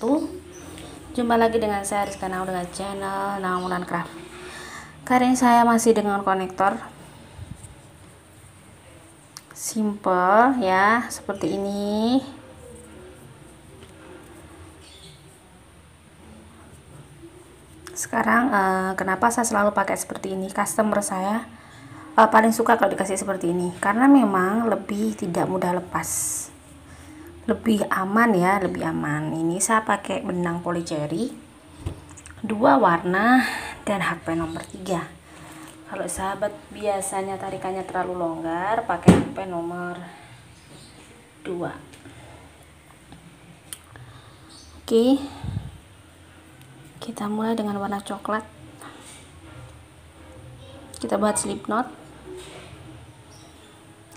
wabarakatuh. Jumpa lagi dengan saya Rizka Nau dengan channel Naulan Craft. Kali ini saya masih dengan konektor simple ya, seperti ini. Sekarang kenapa saya selalu pakai seperti ini? Customer saya paling suka kalau dikasih seperti ini karena memang lebih tidak mudah lepas, lebih aman ya, lebih aman. Ini saya pakai benang polycherry 2 warna dan HP nomor 3. Kalau sahabat biasanya tarikannya terlalu longgar, pakai HP nomor 2. Oke, kita mulai dengan warna coklat. Kita buat slip knot.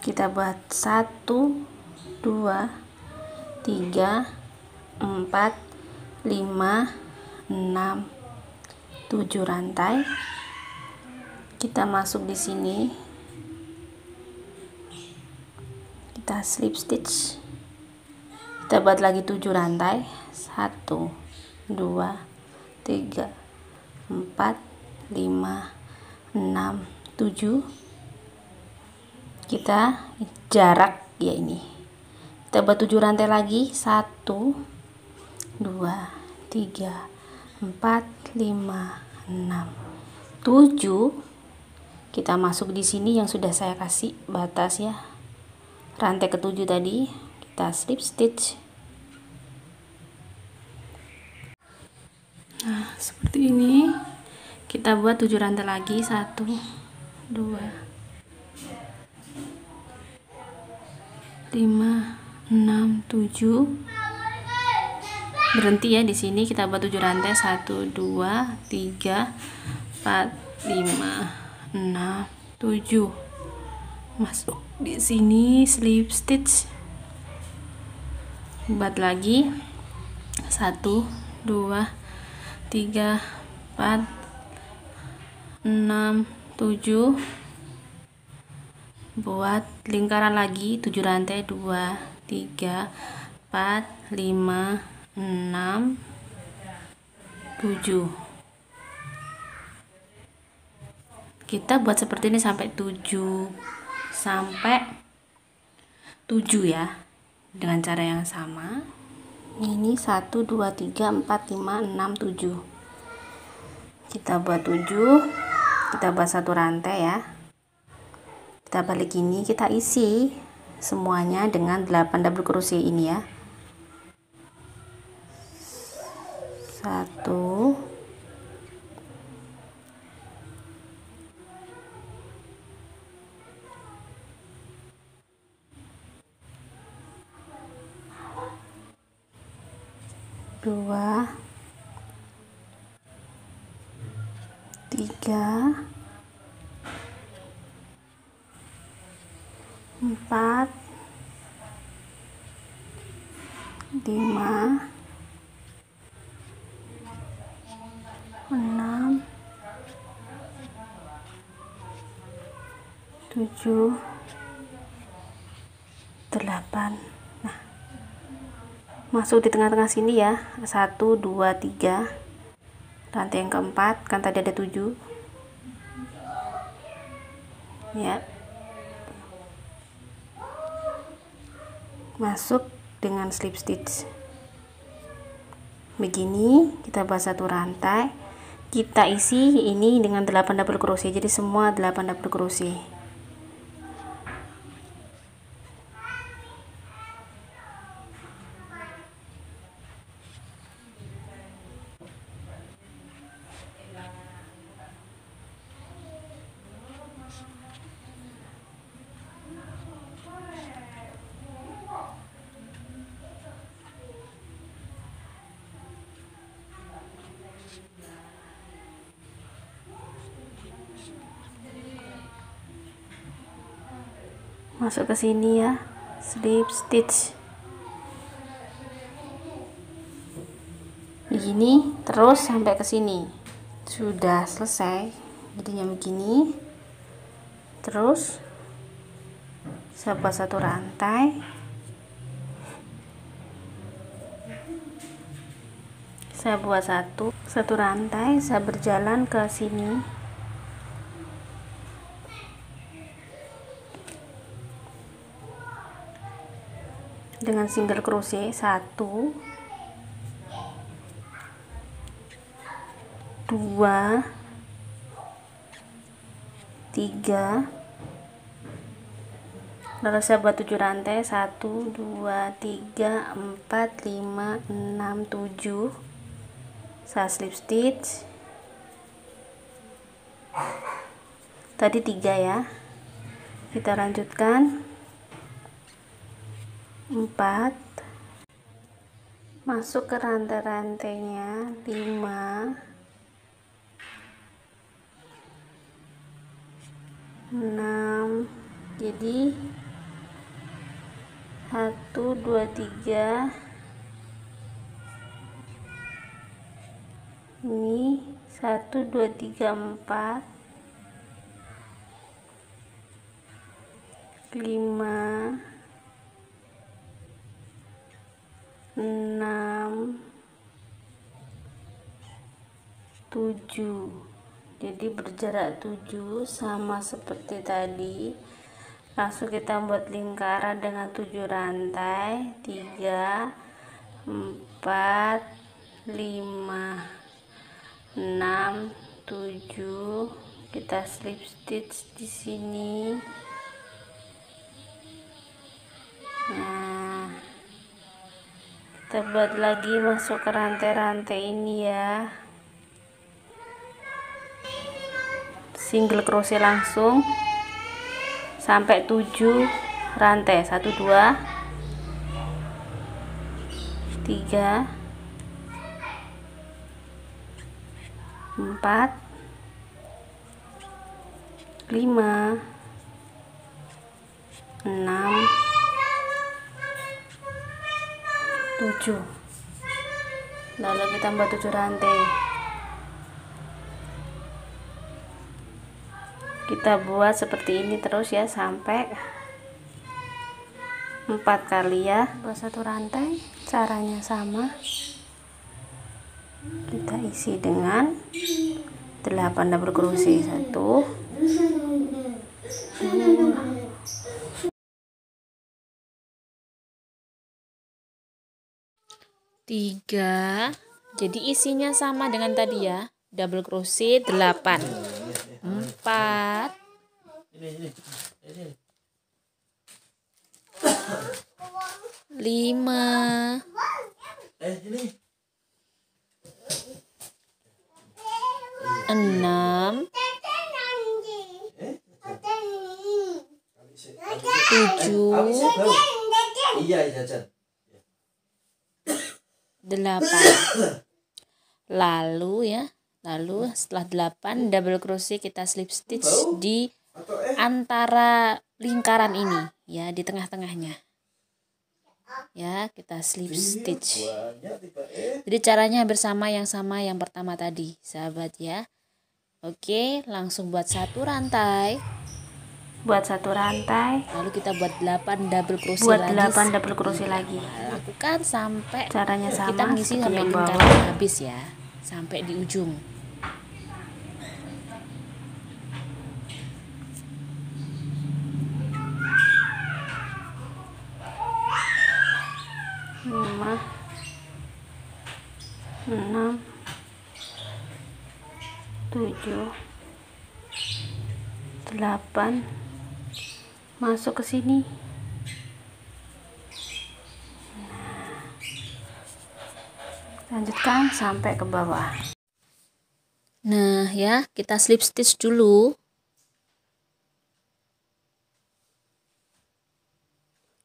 Kita buat 1 2 3 4 5 6 7 rantai. Kita masuk di sini, kita slip stitch, kita buat lagi 7 rantai. 1 2 3 4 5 6 7. Kita jarak ya ini, kita buat 7 rantai lagi. 1 2 3 4 5 6 7. Kita masuk di sini yang sudah saya kasih batas ya, rantai ke-7 tadi. Kita slip stitch. Nah, seperti ini. Kita buat 7 rantai lagi. 1 2 5 6 7. Berhenti ya di sini. Kita buat 7 rantai. 1 2 3 4 5 6 7. Masuk di sini, slip stitch, buat lagi 1 2 3 4 6 7. Buat lingkaran lagi 7 rantai. 2 3 4 5 6 7. Kita buat seperti ini sampai 7 ya, dengan cara yang sama. Ini 1 2 3 4 5 6 7. Kita buat 7. Kita buat 1 rantai ya. Kita balik ini, kita isi semuanya dengan 8 double crochet ini ya. 1 2 3 4 5 6 7 8. Nah, masuk di tengah-tengah sini ya. 1 2 3. Rantai yang keempat, kan tadi ada 7 ya. Masuk dengan slip stitch begini. Kita buat 1 rantai, kita isi ini dengan 8 double crochet, jadi semua 8 double crochet. Masuk ke sini ya, slip stitch begini terus sampai ke sini. Sudah selesai, jadinya begini. Terus saya buat 1 rantai, saya buat satu rantai, saya berjalan ke sini dengan single crochet 1 2 3, lalu saya buat 7 rantai, 1 2 3 4 5 6 7, saya slip stitch. Tadi 3 ya, kita lanjutkan 4, masuk ke rantai-rantainya 5 6, jadi 1 2 3, ini 1 2 3 4 5 6 7, jadi berjarak 7 sama seperti tadi. Langsung kita buat lingkaran dengan 7 rantai, 3 4 5 6 7, kita slip stitch di sini. Nah, kita buat lagi masuk ke rantai-rantai ini ya, single crochet langsung sampai 7 rantai, 1 2 3 4 5 6 7, lalu kita buat 7 rantai, kita buat seperti ini terus ya sampai 4 kali ya. Buat 1 rantai caranya sama, kita isi dengan 8 double crochet, 1 2 3, jadi isinya sama dengan tadi ya, double crochet 8 4 5 6 7 8, lalu setelah 8 double crochet kita slip stitch di antara lingkaran ini ya, di tengah-tengahnya ya, kita slip stitch. Jadi caranya hampir sama yang pertama tadi sahabat ya. Oke, langsung buat 1 rantai, lalu kita buat 8 double crochet lagi. Lakukan sampai caranya sama, kita mengisi sampai lingkaran habis ya, sampai di ujung. Lima 6 7 8, masuk ke sini. Lanjutkan sampai ke bawah. Nah ya, kita slip stitch dulu,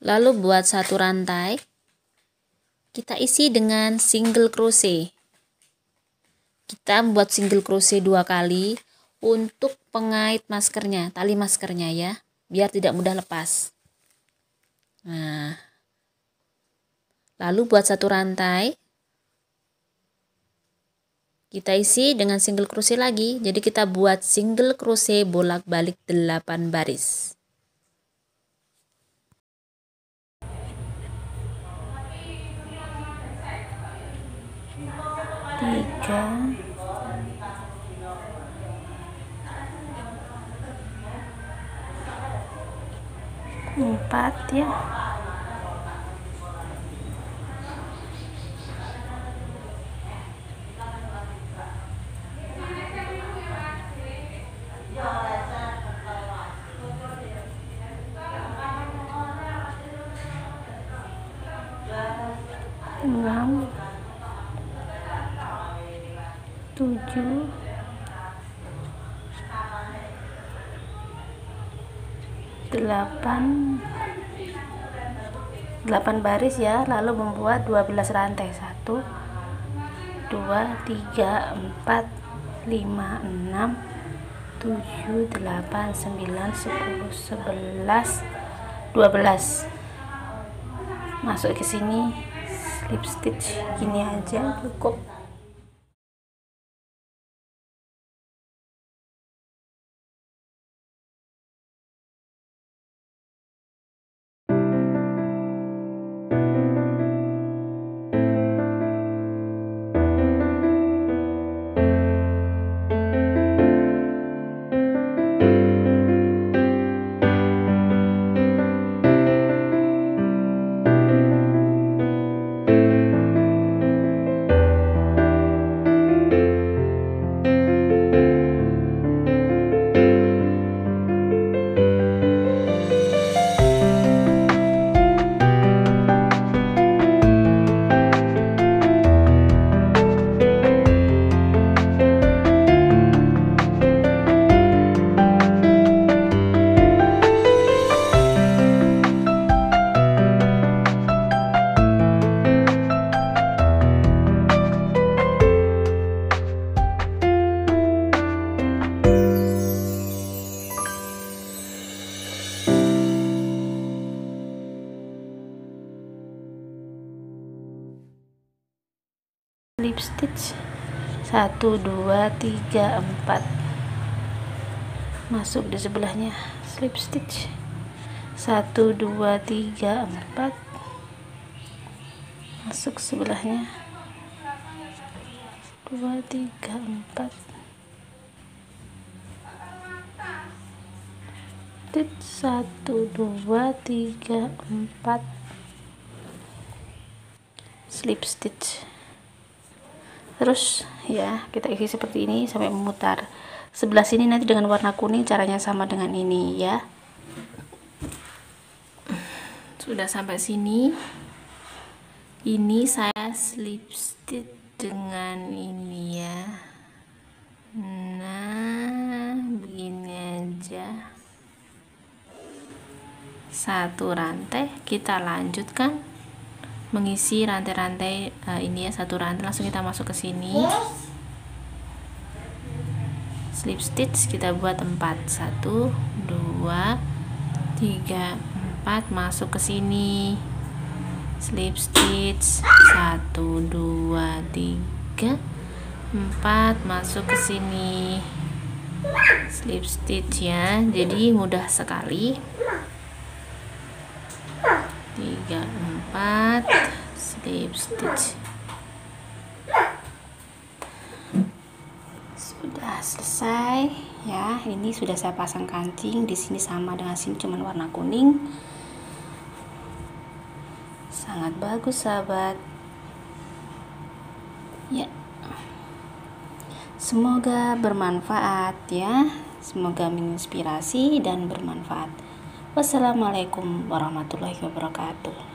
lalu buat 1 rantai, kita isi dengan single crochet. Kita buat single crochet 2 kali untuk pengait maskernya, tali maskernya ya, biar tidak mudah lepas. Nah, lalu buat 1 rantai, kita isi dengan single crochet lagi. Jadi kita buat single crochet bolak-balik 8 baris. 4 ya. Enam, 7, 8 baris ya, lalu membuat 12 rantai. 1 2 3 4 5 6 7 8 9 10 11 12. Masuk ke sini, slip stitch gini aja cukup. Slip stitch 1 2 3 4, masuk di sebelahnya, slip stitch 1 2 3 4, masuk sebelahnya 2 3 4, stitch 1 2 3 4, slip stitch. Terus ya kita isi seperti ini sampai memutar. Sebelah sini nanti dengan warna kuning, caranya sama dengan ini ya. Sudah sampai sini, ini saya slip stitch dengan ini ya. Nah begini aja, satu rantai. Kita lanjutkan mengisi rantai-rantai ini ya, satu rantai langsung kita masuk ke sini, slip stitch kita buat 4, 1 2 3 4, masuk ke sini, slip stitch 1 2 3 4, masuk ke sini, slip stitch ya. Jadi mudah sekali, 3 4, slip stitch. Sudah selesai ya. Ini sudah saya pasang kancing di sini, sama dengan sini cuman warna kuning. Sangat bagus sahabat ya. Semoga bermanfaat ya, semoga menginspirasi dan bermanfaat. Wassalamualaikum warahmatullahi wabarakatuh.